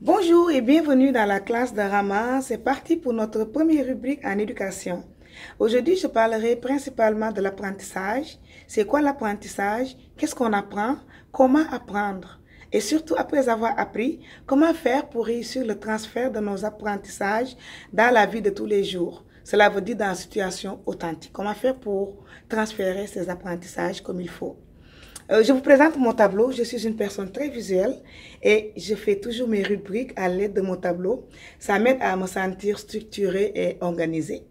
Bonjour et bienvenue dans la classe de Rama. C'est parti pour notre première rubrique en éducation. Aujourd'hui, je parlerai principalement de l'apprentissage. C'est quoi l'apprentissage? Qu'est-ce qu'on apprend? Comment apprendre? Et surtout, après avoir appris, comment faire pour réussir le transfert de nos apprentissages dans la vie de tous les jours? Cela veut dire dans une situation authentique. Comment faire pour transférer ces apprentissages comme il faut? Je vous présente mon tableau. Je suis une personne très visuelle et je fais toujours mes rubriques à l'aide de mon tableau. Ça m'aide à me sentir structurée et organisée.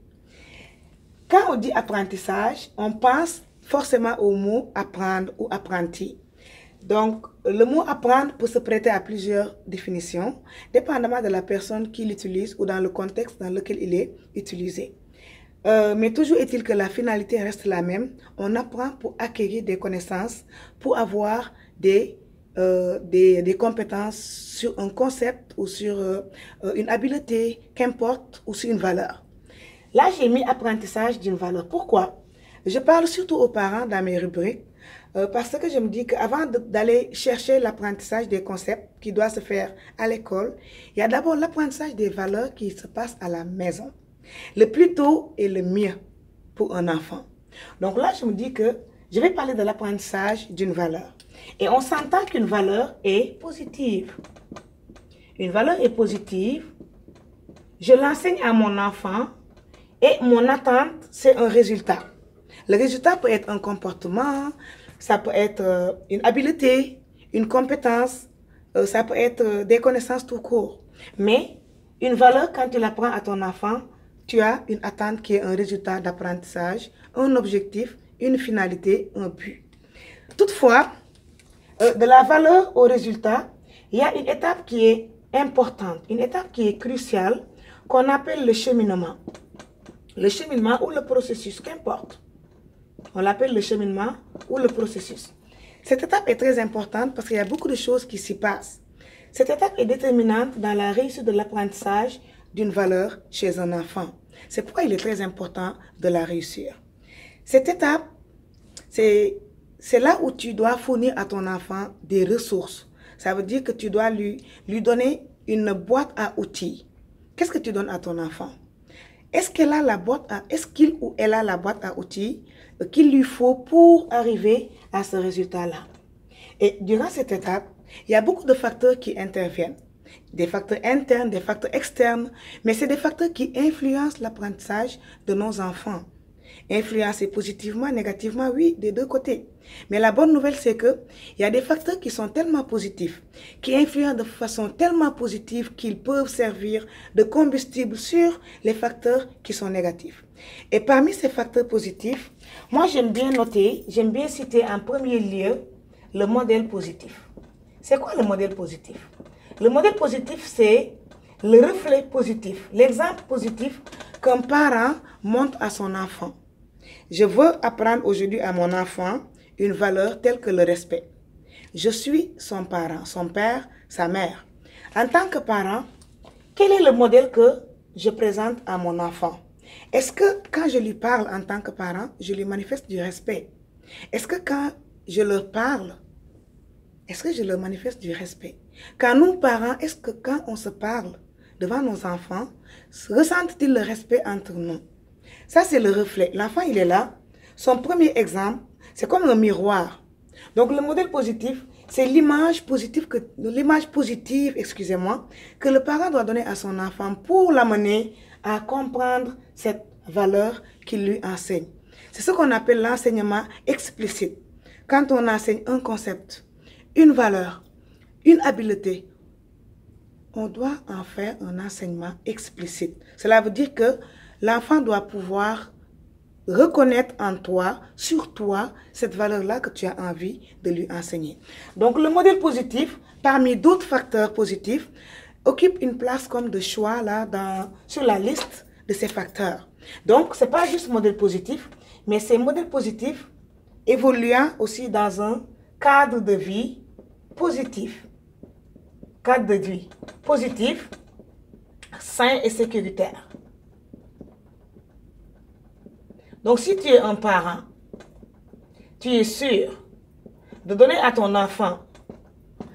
Quand on dit apprentissage, on pense forcément au mot apprendre ou apprenti. Donc, le mot apprendre peut se prêter à plusieurs définitions, dépendamment de la personne qui l'utilise ou dans le contexte dans lequel il est utilisé. Mais toujours est-il que la finalité reste la même. On apprend pour acquérir des connaissances, pour avoir des compétences sur un concept ou sur une habileté, qu'importe, ou sur une valeur. Là, j'ai mis apprentissage d'une valeur. Pourquoi? Je parle surtout aux parents dans mes rubriques parce que je me dis qu'avant d'aller chercher l'apprentissage des concepts qui doit se faire à l'école, il y a d'abord l'apprentissage des valeurs qui se passe à la maison. Le plus tôt est le mieux pour un enfant. Donc là, je me dis que je vais parler de l'apprentissage d'une valeur. Et on s'entend qu'une valeur est positive. Une valeur est positive. Je l'enseigne à mon enfant et mon attente, c'est un résultat. Le résultat peut être un comportement, ça peut être une habileté, une compétence, ça peut être des connaissances tout court. Mais une valeur, quand tu l'apprends à ton enfant, tu as une attente qui est un résultat d'apprentissage, un objectif, une finalité, un but. Toutefois, de la valeur au résultat, il y a une étape qui est importante, une étape qui est cruciale, qu'on appelle le cheminement. Le cheminement ou le processus, qu'importe. On l'appelle le cheminement ou le processus. Cette étape est très importante parce qu'il y a beaucoup de choses qui s'y passent. Cette étape est déterminante dans la réussite de l'apprentissage d'une valeur chez un enfant. C'est pourquoi il est très important de la réussir. Cette étape, c'est là où tu dois fournir à ton enfant des ressources. Ça veut dire que tu dois lui donner une boîte à outils. Qu'est-ce que tu donnes à ton enfant? Est-ce qu'il ou elle a la boîte à outils qu'il lui faut pour arriver à ce résultat-là? Et durant cette étape, il y a beaucoup de facteurs qui interviennent. Des facteurs internes, des facteurs externes, mais c'est des facteurs qui influencent l'apprentissage de nos enfants. Influencer positivement, négativement, oui, des deux côtés. Mais la bonne nouvelle, c'est qu'il y a des facteurs qui sont tellement positifs, qui influencent de façon tellement positive qu'ils peuvent servir de combustible sur les facteurs qui sont négatifs. Et parmi ces facteurs positifs, moi j'aime bien noter, j'aime bien citer en premier lieu le modèle positif. C'est quoi le modèle positif? Le modèle positif, c'est le reflet positif, l'exemple positif qu'un parent montre à son enfant. Je veux apprendre aujourd'hui à mon enfant une valeur telle que le respect. Je suis son parent, son père, sa mère. En tant que parent, quel est le modèle que je présente à mon enfant? Est-ce que quand je lui parle en tant que parent, je lui manifeste du respect? Est-ce que quand je leur parle, est-ce que je leur manifeste du respect? Quand nous, parents, est-ce que quand on se parle devant nos enfants, ressentent-ils le respect entre nous? Ça, c'est le reflet. L'enfant, il est là. Son premier exemple, c'est comme un miroir. Donc, le modèle positif, c'est l'image positive, que le parent doit donner à son enfant pour l'amener à comprendre cette valeur qu'il lui enseigne. C'est ce qu'on appelle l'enseignement explicite. Quand on enseigne un concept, une valeur, une habileté, on doit en faire un enseignement explicite. Cela veut dire que l'enfant doit pouvoir reconnaître en toi, sur toi, cette valeur-là que tu as envie de lui enseigner. Donc, le modèle positif, parmi d'autres facteurs positifs, occupe une place comme de choix là, sur la liste de ces facteurs. Donc, ce n'est pas juste modèle positif, mais c'est modèle positif évoluant aussi dans un cadre de vie positif. Cadre de vie positif, sain et sécuritaire. Donc, si tu es un parent, tu es sûr de donner à ton enfant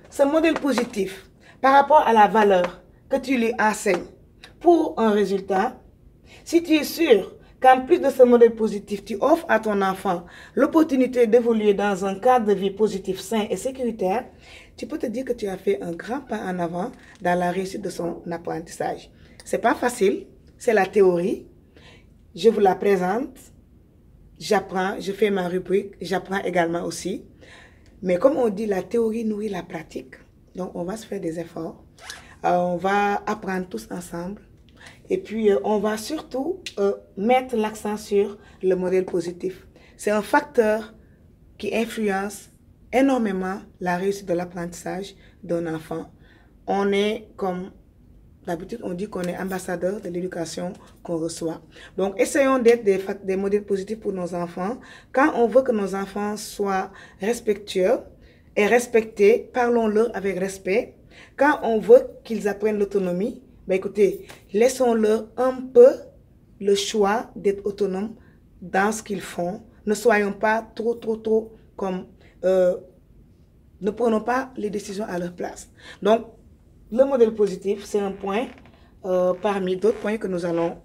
ce modèle positif par rapport à la valeur que tu lui enseignes pour un résultat, si tu es sûr qu'en plus de ce modèle positif, tu offres à ton enfant l'opportunité d'évoluer dans un cadre de vie positif, sain et sécuritaire, tu peux te dire que tu as fait un grand pas en avant dans la réussite de son apprentissage. C'est pas facile, c'est la théorie. Je vous la présente, j'apprends, je fais ma rubrique, j'apprends également aussi. Mais comme on dit, la théorie nourrit la pratique. Donc, on va se faire des efforts. On va apprendre tous ensemble. Et puis, on va surtout mettre l'accent sur le modèle positif. C'est un facteur qui influence énormément la réussite de l'apprentissage d'un enfant. On est comme... D'habitude, on dit qu'on est ambassadeur de l'éducation qu'on reçoit. Donc, essayons d'être des modèles positifs pour nos enfants. Quand on veut que nos enfants soient respectueux et respectés, parlons-leur avec respect. Quand on veut qu'ils apprennent l'autonomie, ben écoutez, laissons-leur un peu le choix d'être autonomes dans ce qu'ils font. Ne soyons pas trop comme... ne prenons pas les décisions à leur place. Donc, le modèle positif, c'est un point parmi d'autres points que nous allons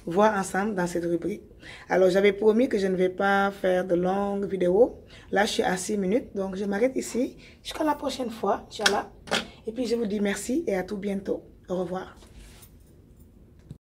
voir ensemble dans cette rubrique. Alors, j'avais promis que je ne vais pas faire de longues vidéos. Là, je suis à 6 minutes, donc je m'arrête ici. Jusqu'à la prochaine fois, Inch'Allah. Et puis, je vous dis merci et à tout bientôt. Au revoir.